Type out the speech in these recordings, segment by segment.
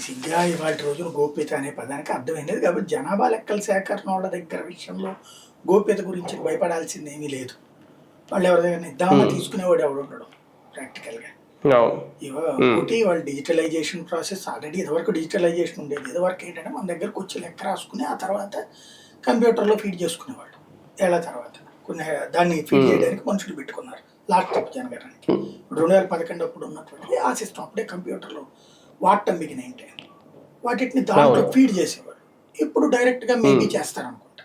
బేసిక్గా ఇవాళ రోజున గోప్యత అనే పదానికి అర్థమైనది కాబట్టి జనాభా లెక్కల సేకరణ వాళ్ళ దగ్గర విషయంలో గోప్యత గురించి భయపడాల్సింది ఏమీ లేదు. వాళ్ళు ఎవరిదైనా ఇద్దామన్నా తీసుకునేవాడు ఎవడు ఉండడు ప్రాక్టికల్గా. ఇంకోటి వాళ్ళ డిజిటలైజేషన్ ప్రాసెస్ ఆల్రెడీ ఇదివరకు డిజిటలైజేషన్ ఉండేది. ఇదివరకు ఏంటంటే మన దగ్గరకు వచ్చి లెక్క రాసుకుని ఆ తర్వాత కంప్యూటర్లో ఫీడ్ చేసుకునేవాళ్ళు. ఏళ్ళ తర్వాత కొన్ని దాన్ని ఫీడ్ చేయడానికి మనుషులు పెట్టుకున్నారు లాస్ట్ స్టెప్ జనగడానికి. 2011 అప్పుడు ఉన్నటువంటి ఆ సిస్టమ్ అప్పుడే కంప్యూటర్లో వాడటం బిగినైంటే వాటిని దాంట్లో ఫీడ్ చేసేవాళ్ళు. ఇప్పుడు డైరెక్ట్గా మేబీ చేస్తారనుకుంటా.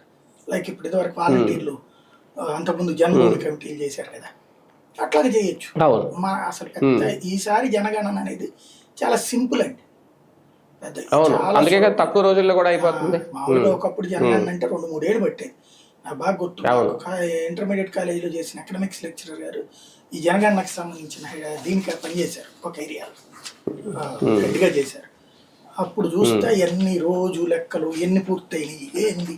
లైక్ ఇప్పుడు ఇదివరకు వాలంటీర్లు అంతకుముందు జన్మభూమి కమిటీలు చేశారు కదా, అట్లాగే చేయొచ్చు. మా అసలు పెద్ద ఈసారి జనగణన అనేది చాలా సింపుల్ అండి. తక్కువ రోజుల్లో కూడా అయిపోతుంది. మామూలుగా ఒకప్పుడు జనగణన అంటే 2-3 ఏళ్ళు పట్టేది. నాకు బాగా గుర్తు. ఇంటర్మీడియట్ కాలేజీలో చేసిన ఎకనామిక్స్ లెక్చరర్ గారు ఈ జనగణనకు సంబంధించిన దీనికి పనిచేశారు, ఒక ఏరియాలో గట్టిగా చేశారు. అప్పుడు చూస్తే ఎన్ని రోజు లెక్కలు, ఎన్ని పూర్తయినాయి, ఏంది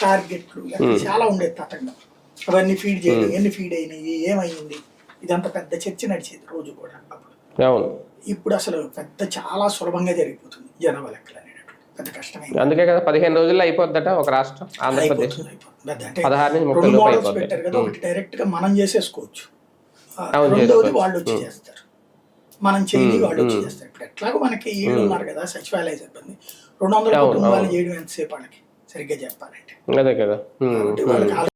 టార్గెట్లు, చాలా ఉండేది తతంగం. అవన్నీ ఫీడ్ చేయడం, ఎన్ని ఫీడ్ అయినాయి, ఏమైంది, ఇదంతా పెద్ద చర్చ నడిచేది రోజు కూడా అప్పుడు. ఇప్పుడు అసలు పెద్ద చాలా సులభంగా జరిగిపోతుంది జనాభా లెక్కలు అనేటువంటి. పెద్ద కష్టమైంది. అందుకే కదా 15 రోజుల్లో అయిపోద్దట ఒక రాష్ట్రం. ఆంధ్రప్రదేశ్ అంటే 2 మోడల్స్ పెట్టారు కదా. ఒకటి డైరెక్ట్ గా మనం చేసేసుకోవచ్చు, రెండవది వాళ్ళు వచ్చి చేస్తారు. మనం చేయి వాళ్ళు వచ్చి చేస్తారు. ఇప్పుడు ఎట్లాగో మనకి ఏళ్ళు ఉన్నారు కదా సచివాలయ సిబ్బంది, 200 కుటుంబాలు చేయడం ఎంతసేపు వాళ్ళకి సరిగ్గా చెప్పాలంటే. అదే కదా. వాళ్ళకి